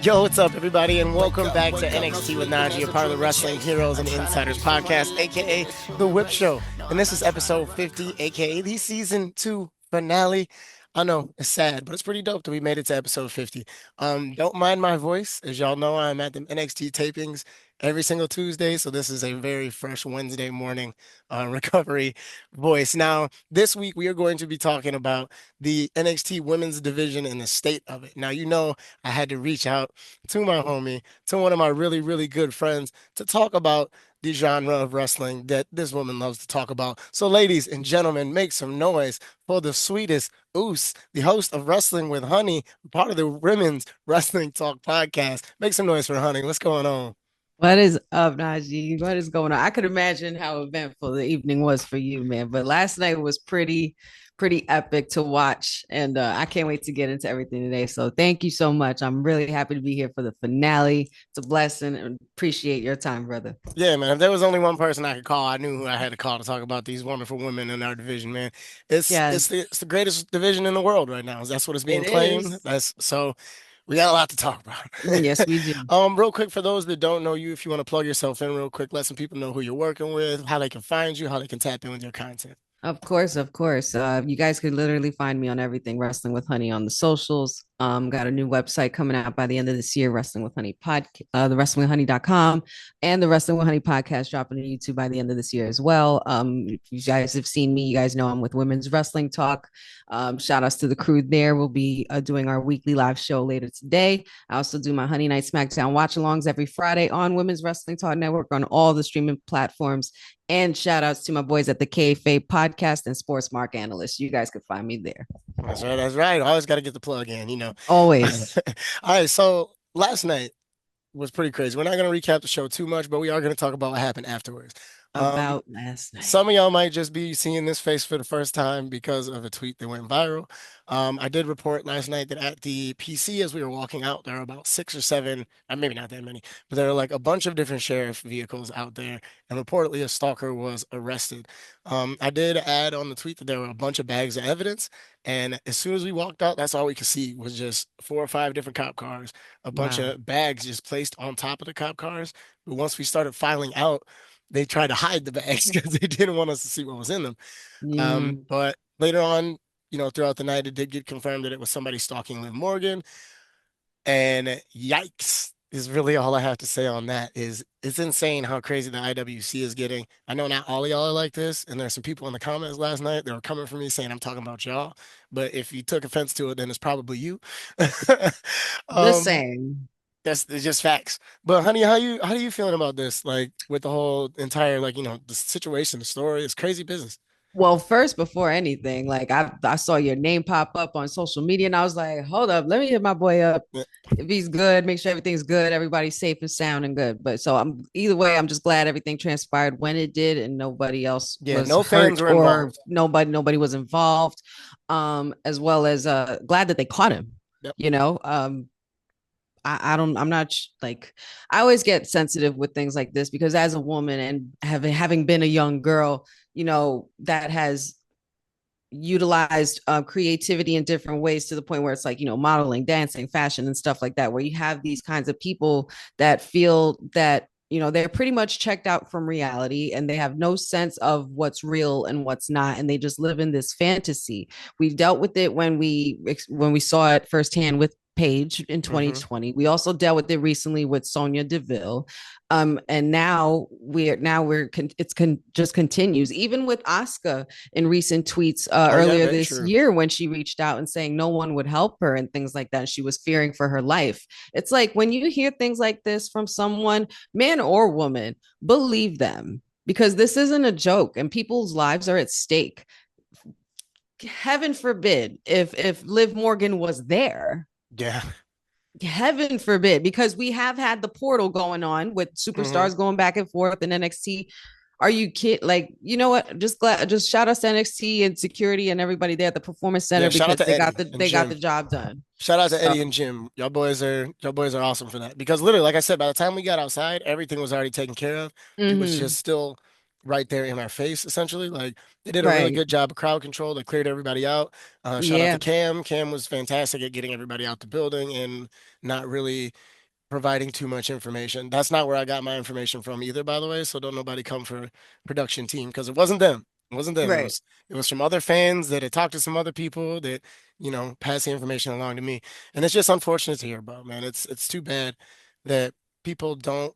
Yo, what's up, everybody, and welcome back to NXT with Najee, a part of the Wrestling Heroes and Insiders podcast, aka The Whip Show. And this is episode 50, aka the season 2 finale. I know it's sad, but it's pretty dope that we made it to episode 50. Don't mind my voice. As y'all know, I'm at the NXT tapings every single Tuesday, so this is a very fresh Wednesday morning recovery voice. Now, this week we are going to be talking about the NXT women's division and the state of it. Now, you know, I had to reach out to my homie, to one of my really, really good friends to talk about the genre of wrestling that this woman loves to talk about. So, ladies and gentlemen, make some noise for the sweetest Oos, the host of Wrestling with Honey, part of the Women's Wrestling Talk podcast. Make some noise for Honey. What's going on? What is up, Najee? What is going on? I could imagine how eventful the evening was for you, man. But last night was pretty epic to watch, and I can't wait to get into everything today. So thank you so much. I'm really happy to be here for the finale. It's a blessing, and appreciate your time, brother. Yeah, man. If there was only one person I could call, I knew who I had to call to talk about these wonderful women in our division, man. It's it's Yes, the it's the greatest division in the world right now. That's what it's being it claimed. is. That's so we got a lot to talk Yes, about. we do. Real quick for those that don't know you, if you want to plug yourself in real quick, let some people know who you're working with, how they can find you, how they can tap in with your content. Of course, of course. You guys could literally find me on everything Wrestling with Honey on the socials. Got a new website coming out by the end of this year, Wrestling with Honey the wrestlingwithhoney.com, and the Wrestling with Honey podcast dropping to YouTube by the end of this year as well. If you guys have seen me, you guys know I'm with Women's Wrestling Talk. Shout outs to the crew there. We'll be doing our weekly live show later today. I also do my Honey Night SmackDown watch alongs every Friday on Women's Wrestling Talk Network on all the streaming platforms. And shout outs to my boys at the KFA podcast and Sports Mark Analyst. You guys could find me there. That's right. That's right. Always got to get the plug in. Always. All right. So last night was pretty crazy. We're not going to recap the show too much, but we are going to talk about what happened afterwards. Um, About last night. some of y'all might just be seeing this face for the first time because of a tweet that went viral. I did report last night that at the PC, as we were walking out, there are about 6 or 7, maybe not that many, but there are like a bunch of different sheriff vehicles out there, and reportedly a stalker was arrested. I did add on the tweet that there were a bunch of bags of evidence, and as soon as we walked out, that's all we could see was just 4 or 5 different cop cars, a bunch Wow. of bags just placed on top of the cop cars. But once we started filing out, they tried to hide the bags because they didn't want us to see what was in them. Mm, But later on, throughout the night, it did get confirmed that it was somebody stalking Liv Morgan. And yikes is really all I have to say on that. Is it's insane how crazy the IWC is getting. I know not all of y'all are like this, and there's some people in the comments last night that were coming for me saying I'm talking about y'all. But if you took offense to it, then it's probably you. the um, same. that's it's just facts. But honey, how you feeling about this? Like with the whole entire the situation, the story, it's crazy business. Well, first, before anything, like I saw your name pop up on social media, and I was like, hold up, let me hit my boy up. Yeah, If he's good, make sure everything's good, everybody's safe and sound and good. But so I'm either way, I'm just glad everything transpired when it did, and nobody else yeah, was no fans hurt were or involved. nobody was involved. As well as glad that they caught him. Yep. You know, I don't I'm not like I always get sensitive with things like this because as a woman and having been a young girl, that has utilized creativity in different ways to the point where it's like modeling, dancing, fashion and stuff like that, where you have these kinds of people that feel that they're pretty much checked out from reality and they have no sense of what's real and what's not, and they just live in this fantasy. We've dealt with it when we saw it firsthand with Paige in Hmm. 2020. We also dealt with it recently with Sonia Deville. And just continues, even with Asuka in recent tweets Oh yeah, earlier very this true. year when she reached out and saying no one would help her and things like that. She was fearing for her life. It's like when you hear things like this from someone, man or woman, believe them because this isn't a joke and people's lives are at stake. Heaven forbid if Liv Morgan was there. Yeah. Heaven forbid, because we have had the portal going on with Hmm. superstars going back and forth in NXT. Are you kid? Like, you know what? Just shout out to NXT and security and everybody there at the Performance Yeah, Center shout out because to Eddie and they got the Jim. job done. Shout out to So Eddie and Jim. Y'all boys are awesome for that. Because literally, like I said, by the time we got outside, everything was already taken care of. It was mm-hmm. just still right there in our face, essentially. Like they did a really Right. good job of crowd control. They cleared everybody out. Shout out to Yeah. Cam. Cam was fantastic at getting everybody out the building and not really providing too much information. That's not where I got my information from either, by the way. So don't nobody come for production team because it wasn't them. It wasn't them. Right. It was from other fans that had talked to some other people that, passed the information along to me. And it's just unfortunate to hear about, man. It's too bad that people don't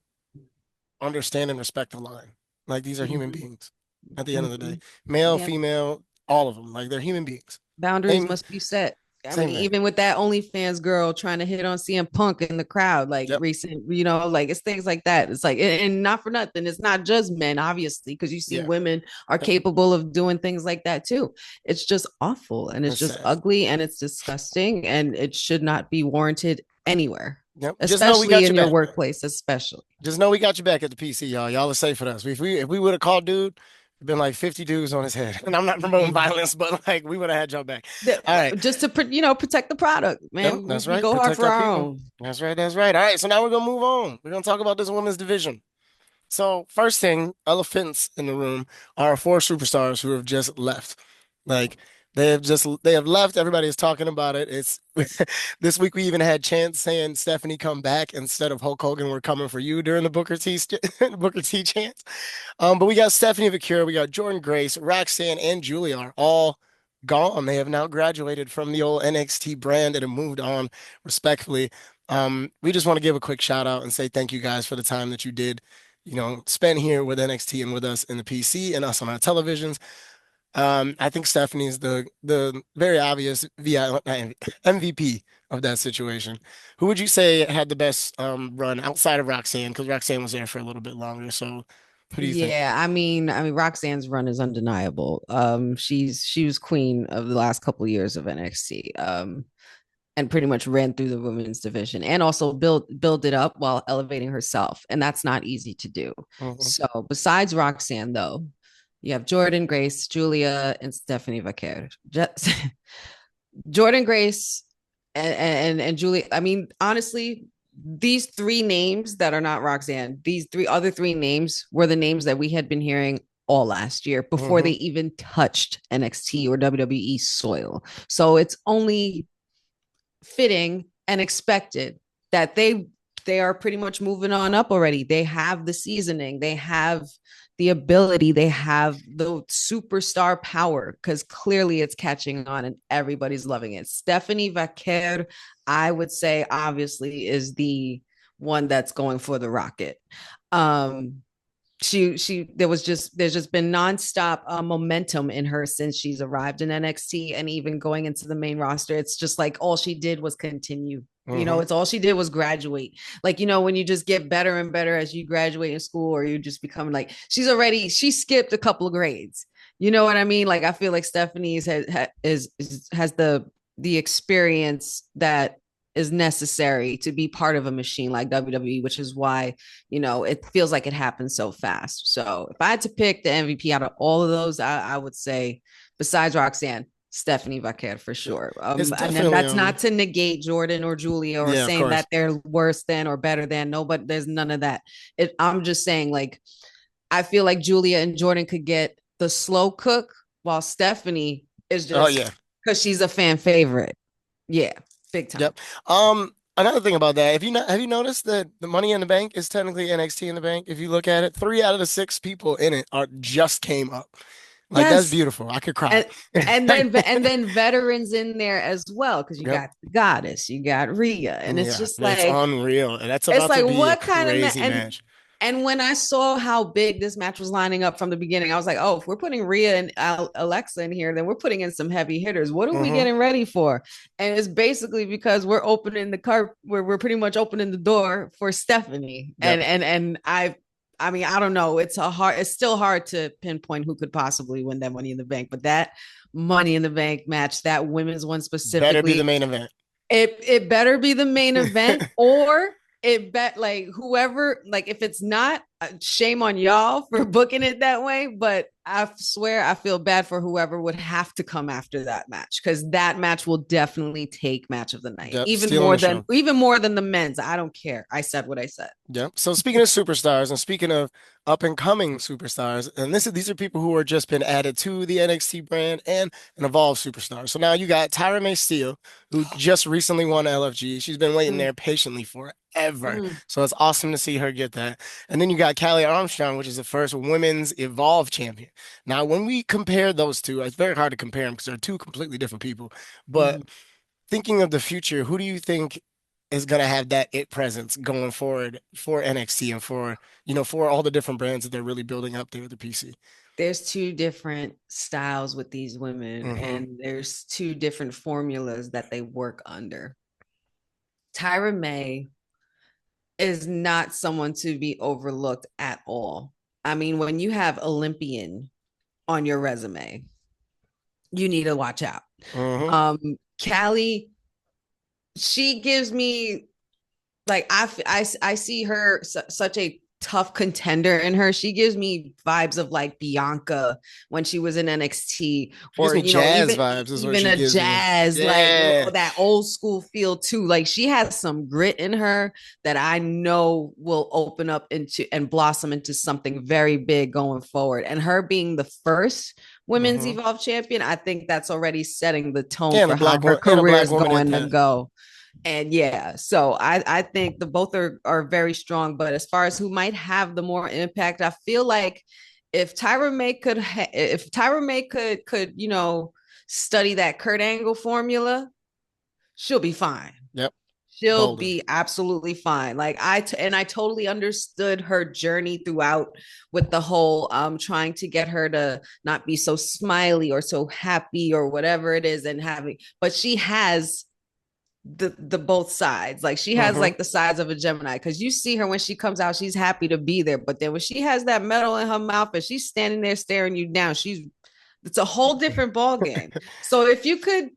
understand and respect the line. Like these are human Mhm. beings at the end of the day. Mhm. Male, Yeah. female, all of them. Like they're human beings. Boundaries Same must be set. I mean, same thing. even with that OnlyFans girl trying to hit on CM Punk in the crowd, like Yep. recent, like it's things like that. It's like, and not for nothing, it's not just men, obviously, because you see Yeah. women are Yep. capable of doing things like that too. It's just awful and it's It's just sad. ugly and it's disgusting and it should not be warranted anywhere, Yep. Just know we especially got in your your back. workplace, especially. Just know we got your back at the PC, y'all. Y'all are safe with us. If we would have called dude, it'd been like 50 dudes on his head. And I'm not promoting violence, but like we would have had y'all back. All right. Just to protect the product, No, man. that's We right. go hard Protect for our our people. own. That's right. That's right. All right. So now we're gonna move on. We're gonna talk about this women's division. So first thing, elephants in the room are four superstars who have just left. Like they have left. Everybody is talking about it. It's this week we even had Chance saying Stephanie come back instead of Hulk Hogan. We're coming for you during the Booker T chance. But we got Stephanie Vicura, we got Jordan Grace, Roxanne, and Julia are all gone. They have now graduated from the old NXT brand and have moved on respectfully. We just want to give a quick shout out and say thank you guys for the time that you did, spend here with NXT and with us in the PC and us on our televisions. I think Stephanie's the very obvious MVP of that situation. Who would you say had the best run outside of Roxanne? Because Roxanne was there for a little bit longer. So who do you think? Yeah, I mean, Roxanne's run is undeniable. She was queen of the last couple of years of NXT. And pretty much ran through the women's division and also build it up while elevating herself, and that's not easy to do. Mhm. So besides Roxanne, though, you have Jordan Grace, Julia, and Stephanie Vaquer. Jordan Grace and Julia. I mean, honestly, these three names that are not Roxanne, these three other three names were the names that we had been hearing all last year before they Mhm. even touched NXT or WWE soil. So it's only fitting and expected that they are pretty much moving on up already. They have the seasoning, they have the ability, they have the superstar power because clearly it's catching on and everybody's loving it. Stephanie Vaquer, I would say, obviously, is the one that's going for the rocket. Um, there's just been nonstop momentum in her since she's arrived in NXT and even going into the main roster. It's just like all she did was continue. Mhm. It's all she did was graduate. Like, when you just get better and better as you graduate in school, or you just become like she skipped a couple of grades. You know what I mean? Like I feel like Stephanie's has the experience that is necessary to be part of a machine like WWE, which is why, it feels like it happens so fast. So if I had to pick the MVP out of all of those, I would say, besides Roxanne, Stephanie Vaquer for Yeah. sure. It's And then definitely that's not to negate Jordan or Julia or yeah, of saying course. that they're worse than or better than. No, but there's none of that. I'm just saying, like, I feel like Julia and Jordan could get the slow cook while Stephanie is Oh just yeah. because she's a fan favorite. Yeah, big time. Yep. Another thing about that, have you noticed that the Money in the Bank is technically NXT in the Bank? If you look at it, three out of the six people in it are just came up. Like that's Yes. beautiful. I could cry. And and then veterans in there as well, because you Yep. got the goddess, you got Rhea, and it's Yeah, just it's like unreal. And that's it's about to like be a what kind of crazy match. and when I saw how big this match was lining up from the beginning, I was like, oh, if we're putting Rhea and Alexa in here, then we're putting in some heavy hitters. What are we Hmm. getting ready for? And it's basically because we're opening the car, where we're pretty much opening the door for Stephanie. Yep. And I mean, I don't know. It's still hard to pinpoint who could possibly win that Money in the Bank, but that Money in the Bank match, that women's one Better be the specifically, main event. it better be the main event, or it bet like whoever, like if it's not, shame on y'all for booking it that way. But I swear I feel bad for whoever would have to come after that match, because that match will definitely take match of the night, Yep, stealing the show. even more than the men's. I don't care. I said what I said. Yep. So speaking of superstars and speaking of up and coming superstars, and these are people who are just been added to the NXT brand and an evolved superstar. So now you got Tyra May Steele, who just recently won LFG. She's been waiting Mm, there patiently forever. mm. So it's awesome to see her get that. And then you got Callie Armstrong, which is the first women's Evolve champion. Now, when we compare those two, it's very hard to compare them because they're two completely different people. But Mhm. thinking of the future, who do you think is going to have that it presence going forward for NXT and for, for all the different brands that they're really building up there at the PC? There's two different styles with these women, Hmm. and there's two different formulas that they work under. Tyra May is not someone to be overlooked at all. I mean, when you have Olympian on your resume, you need to watch out. Hmm. Callie, she gives me like I see her such a tough contender in her. She gives me vibes of like Bianca when she was in NXT, She gives or me jazz vibes, is what even she a gives me. Jazz, like Yeah. that old school feel too. Like she has some grit in her that I know will open up into and blossom into something very big going forward. And her being the first women's Hmm. Evolve champion, I think that's already setting the tone And for how her and a career black is woman at going to that. go. And yeah, so I think the both are very strong. But as far as who might have the more impact, I feel like if Tyra May could study that Kurt Angle formula, she'll be fine. Yep. She'll Golden. be absolutely fine. Like I totally understood her journey throughout with the whole trying to get her to not be so smiley or so happy or whatever it is, and having, but she has the both sides. Like she has Hmm. like the sides of a Gemini, because you see her when she comes out, she's happy to be there, but then when she has that metal in her mouth and she's standing there staring you down, it's a whole different ball game. So if you could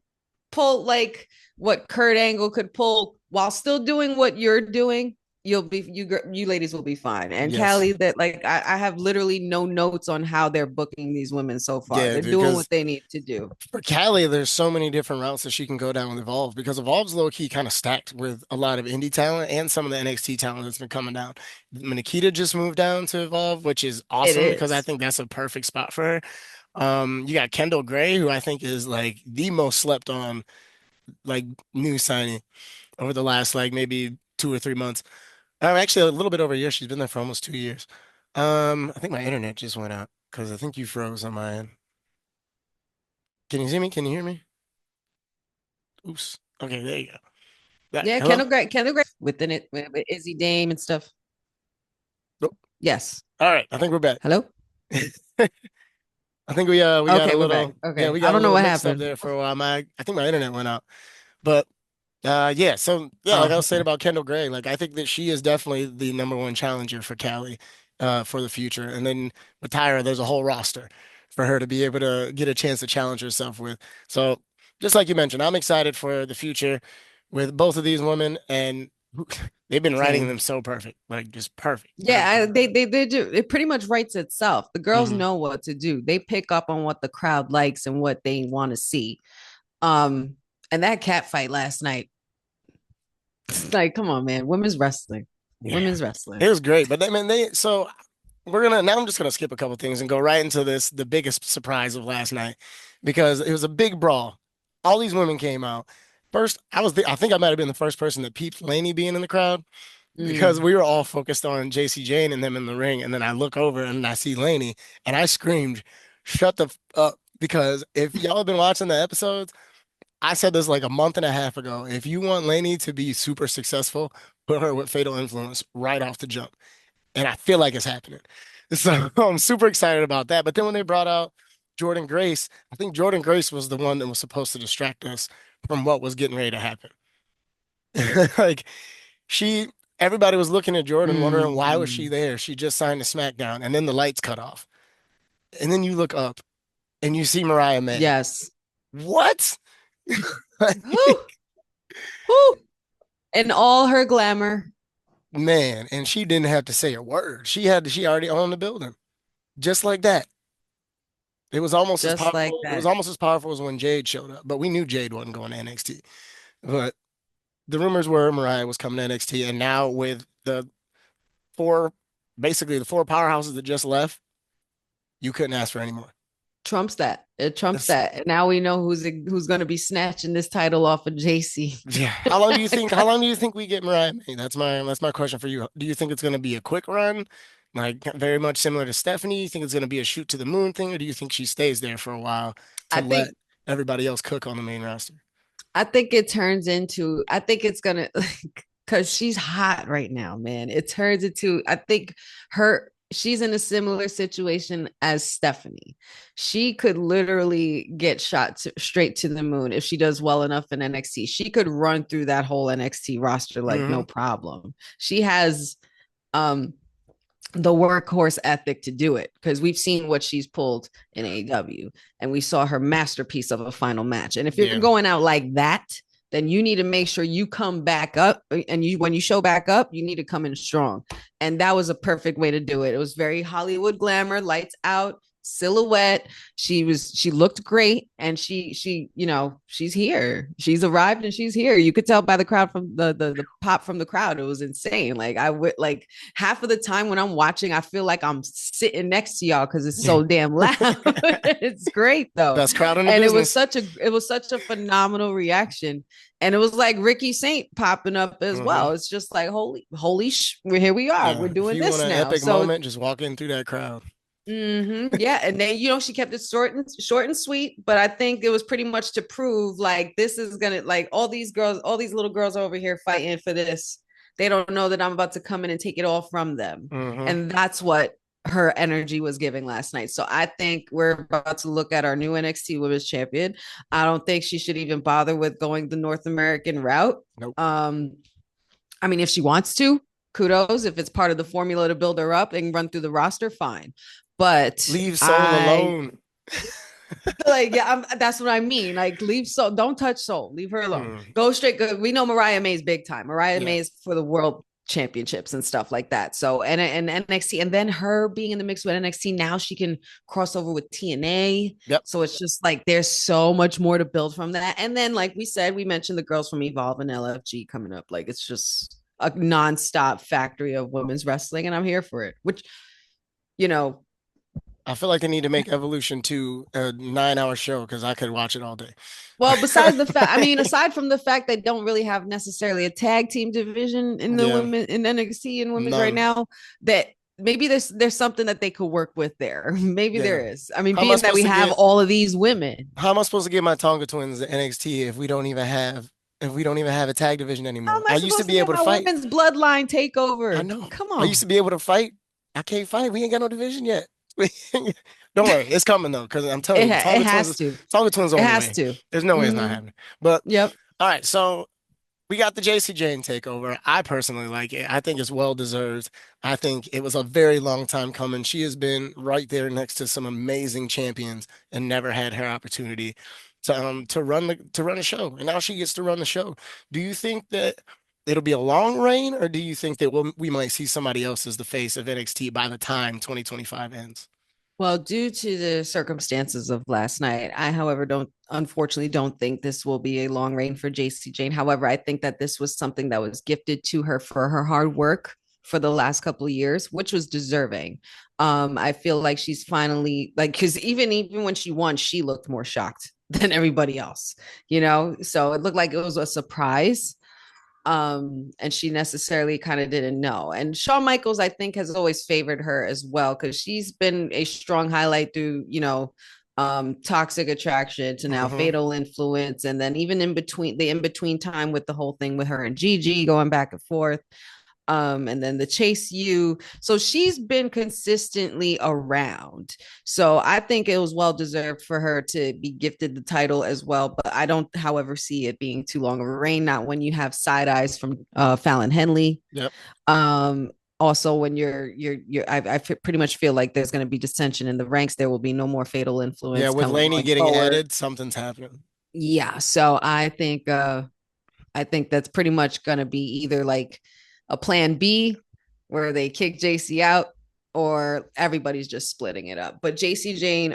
pull like what Kurt Angle could pull while still doing what you're doing, you ladies will be fine. And Yes. Callie, that like I have literally no notes on how they're booking these women so far. Yeah, They're doing because what they need to do. for Callie, there's so many different routes that she can go down with Evolve because Evolve's low key kind of stacked with a lot of indie talent and some of the NXT talent that's been coming down. Nikita just moved down to Evolve, which is It awesome because I is. think that's a perfect spot for her. You got Kendall Gray, who I think is like the most slept on like new signing over the last like maybe 2 or 3 months. Actually a little bit over a year. She's been there for almost 2 years. I think my internet just went out because I think you froze on my end. Can you see me? Can you hear me? Oops. Okay, there you go. Back. Yeah, Hello? Kendall Gray within it with Izzy Dame and stuff. Nope. Yes. All right, I think we're back. Hello. I think we got a Okay, we're back. little yeah, Okay, we I got a don't know little what mixed up happened. there for a while. I think my internet went out. But yeah, so yeah, like I Oh, was saying okay. about Kendall Gray, like I think that she is definitely the number one challenger for Cali for the future. And then with Tyra, there's a whole roster for her to be able to get a chance to challenge herself with. So just like you mentioned, I'm excited for the future with both of these women and they've been writing Same. them so perfect, like just perfect, Yeah, perfect. they do. It pretty much writes itself. The girls Hmm. know what to do. They pick up on what the crowd likes and what they want to see. Um, and that cat fight last night, like, come on, man. Women's wrestling. Yeah. Women's wrestling. It was great, but so we're gonna now I'm just gonna skip a couple things and go right into the biggest surprise of last night because it was a big brawl. All these women came out. First, I think I might have been the first person that peeped Laney being in the crowd because Mm. we were all focused on JC Jane and them in the ring, and then I look over and I see Laney and I screamed, "Shut the f up!" Because if y'all have been watching the episodes, I said this like a month and a half ago. If you want Laney to be super successful, put her with Fatal Influence right off the jump and I feel like it's happening. So I'm super excited about that. But then when they brought out Jordan Grace, I think Jordan Grace was the one that was supposed to distract us from what was getting ready to happen. Like she, everybody was looking at Jordan, wondering why was she Mm. there? She just signed a SmackDown, and then the lights cut off, and then you look up and you see Mariah May. Yes. What? Whew, whew. And all her glamour. Man, and she didn't have to say a word. She already owned the building, just like that. It was almost as just like powerful. It was that. almost as powerful as when Jade showed up, but we knew Jade wasn't going to NXT. But the rumors were Mariah was coming to NXT, and now with the four, basically the four powerhouses that just left, you couldn't ask for any more. Trumps that. It trumps That's, that. And now we know who's going to be snatching this title off of JC. yeah. How long do you think? How long do you think we get Mariah May? That's my question for you. Do you think it's going to be a quick run, like very much similar to Stephanie? You think it's going to be a shoot to the moon thing, or do you think she stays there for a while to I let think everybody else cook on the main roster? I think it turns into, I think it's gonna, because she's hot right now, man. It turns into, I think she's in a similar situation as Stephanie. She could literally get straight to the moon if she does well enough in NXT. She could run through that whole NXT roster like no Hmm. problem. She has um the workhorse ethic to do it because we've seen what she's pulled in AEW and we saw her masterpiece of a final match. And if you're Yeah. going out like that, then you need to make sure you come back up and when you show back up, you need to come in strong. And that was a perfect way to do it. It was very Hollywood glamour, lights out, silhouette. She looked great and she's here. She's arrived and she's here. You could tell by the crowd from the pop from the crowd. It was insane. Like I would like half of the time when I'm watching, I feel like I'm sitting next to y'all because it's so damn loud. It's great though. Best crowd in the And business. it was such a phenomenal reaction. And it was like Ricky Saint popping up as Hmm. well. It's just like here we are. Yeah. We're If doing you want this an now. epic So moment, just walk in through that crowd. yeah, and then she kept it short and sweet, but I think it was pretty much to prove like this is gonna like all these girls, all these little girls over here fighting for this. They don't know that I'm about to come in and take it all from them, Hmm. and that's what her energy was giving last night. So I think we're about to look at our new NXT Women's Champion. I don't think she should even bother with going the North American route. Nope. I mean, if she wants to, kudos. If it's part of the formula to build her up and run through the roster, fine. But Leave Soul I alone. like, yeah, that's what I mean. Like, leave Soul, don't touch Soul, leave her alone. Mm. Go straight. We know Mariah May's big time. Mariah Yeah. May's for the world championships and stuff like that. So, and NXT, and then her being in the mix with NXT, now she can cross over with TNA. Yep. So it's just like there's so much more to build from that. And then, like we said, we mentioned the girls from Evolve and LFG coming up. Like, it's just a nonstop factory of women's wrestling, and I'm here for it. Which, you know, I feel like they need to make Evolution 2 a 9 hour show because I could watch it all day. well, besides the fact, I mean, aside from the fact they don't really have necessarily a tag team division in the Yeah. women in NXT and women's right None. now, that maybe there's something that they could work with there. Maybe Yeah. there is. I mean, How am I being that supposed we to have get all of these women, how am I supposed to get my Tonga twins at NXT if we don't even have a tag division how anymore? am I I used to supposed to be get able to my fight. women's bloodline I takeover? know. Come I used on, to be able to fight. I can't fight. We ain't got no division yet. Don't worry, it's coming though, because I'm telling you, it has to. Tonga twins are It on the has way. to. There's no way it's not Mm-hmm. happening. But Yep. all right, so we got the JC Jane takeover. I personally like it. I think it's well deserved. I think it was a very long time coming. She has been right there next to some amazing champions and never had her opportunity to run a show. And now she gets to run the show. Do you think that it'll be a long reign, or do you think that we might see somebody else as the face of NXT by the time 2025 ends? Well, due to the circumstances of last night, I, however, don't unfortunately don't think this will be a long reign for JC Jane. However, I think that this was something that was gifted to her for her hard work for the last couple of years, which was deserving. I feel like she's finally like because even when she won, she looked more shocked than everybody else, So it looked like it was a surprise and she necessarily kind of didn't know. And Shawn Michaels, I think, has always favored her as well because she's been a strong highlight through, Toxic Attraction to now Hmm. Fatal Influence, and then even in between time with the whole thing with her and Gigi going back and forth and then the Chase U. So she's been consistently around. So I think it was well deserved for her to be gifted the title as well. But I don't, however, see it being too long of a reign. Not when you have side eyes from Fallon Henley. Yep. Um, also, when I pretty much feel like there's going to be dissension in the ranks. There will be no more Fatal Yeah, Influence with coming Lainey going getting forward. added, something's happening. Yeah, so I think that's pretty much going to be either like a plan B where they kick JC out or everybody's just splitting it up. But JC Jane,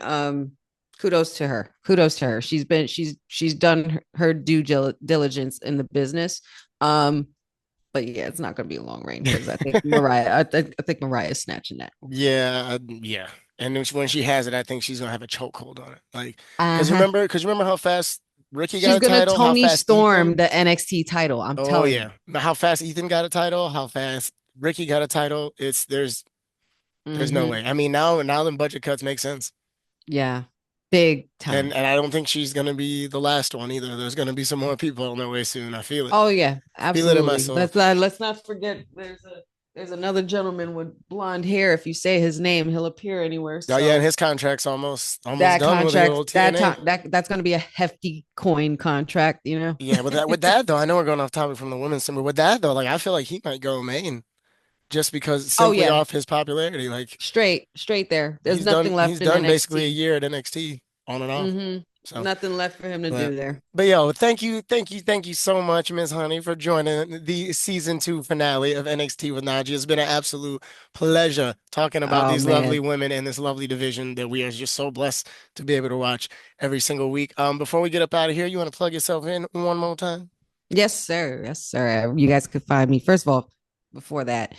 Kudos to her. Kudos to her. She's done her due diligence in the business. But yeah, it's not going to be a long reign because I think I think Mariah's snatching that. Yeah, yeah. And then when she has it, I think she's gonna have a chokehold on it. Like, Uh-huh. because remember how fast Ricky got She's a gonna title, how Tony fast Storm Ethan. the NXT title. I'm Oh telling you. yeah, how fast Ethan got a title, how fast Ricky got a title. There's no Hmm. way. I mean, now the budget cuts make sense, Yeah, big and time. and I don't think she's gonna be the last one either. There's gonna be some more people on their way soon. I feel it. Oh yeah, Feel it in my absolutely. soul. Let's not forget. There's another gentleman with blonde hair. If you say his name, he'll appear anywhere. Oh yeah, and So his contract's almost that done with the contract, old that TNA. time, that's going to be a hefty coin contract. You know. Yeah, with that though, I know we're going off topic from the women's team, but with that though, like I feel like he might go main just because Oh simply yeah, off his popularity. Like straight there. There's he's done nothing he's left in done basically a NXT. year at NXT on and off. So Nothing left for him to but do there. but yo, thank you so much, Miss Honey, for joining the season 2 finale of NXT with Najee. It's been an absolute pleasure talking about Oh these lovely man. women and this lovely division that we are just so blessed to be able to watch every single week. Before we get up out of here, you want to plug yourself in one more time? Yes, sir. Yes, sir. You guys could find me. First of all, before that,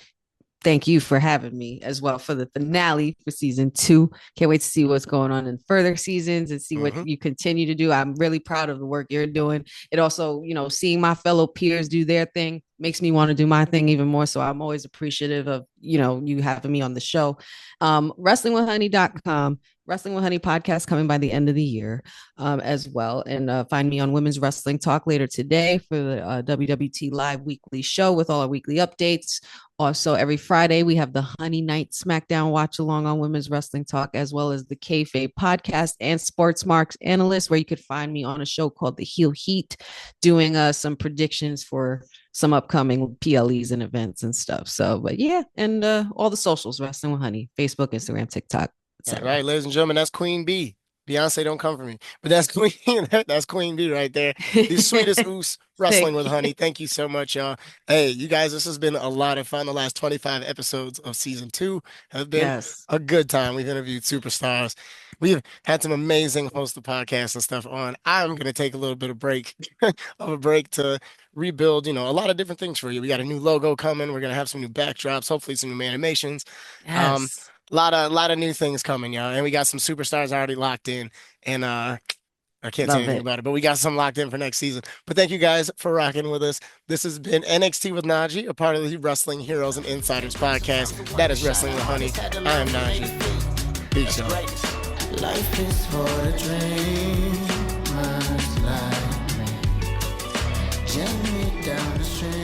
thank you for having me as well for the finale for season 2. Can't wait to see what's going on in further seasons and see what Hmm. you continue to do. I'm really proud of the work you're doing. It also, seeing my fellow peers do their thing makes me want to do my thing even more. So I'm always appreciative of, you having me on the show. Wrestlingwithhoney.com. Wrestling with Honey podcast coming by the end of the year as well. And find me on Women's Wrestling Talk later today for the WWT Live weekly show with all our weekly updates. Also, every Friday, we have the Honey Night SmackDown watch along on Women's Wrestling Talk, as well as the Kayfabe podcast and Sports Marks Analyst, where you could find me on a show called The Heel Heat, doing some predictions for some upcoming PLEs and events and stuff. So, but yeah, and all the socials, Wrestling with Honey, Facebook, Instagram, TikTok, All etc. right, ladies and gentlemen, that's Queen B. Beyonce don't come for me, but that's Queen. That's Queen B right there. The sweetest oos wrestling with Thank you. honey. Thank you so much, y'all. Hey, you guys, this has been a lot of fun. The last 25 episodes of season 2 have been Yes, a good time. We've interviewed superstars. We've had some amazing hosts of podcasts and stuff on. I'm gonna take a little bit of break of a break to rebuild, a lot of different things for you. We got a new logo coming. We're gonna have some new backdrops, hopefully some new animations. Um, yes, a lot of new things coming, y'all. And we got some superstars already locked in. And I can't say love anything it. about it, but we got some locked in for next season. But thank you guys for rocking with us. This has been NXT with Najee, a part of the Wrestling Heroes and Insiders podcast. That is Wrestling with Honey. I am Najee. Peace, y'all. Life is for the dreamers like me. Journey down the street.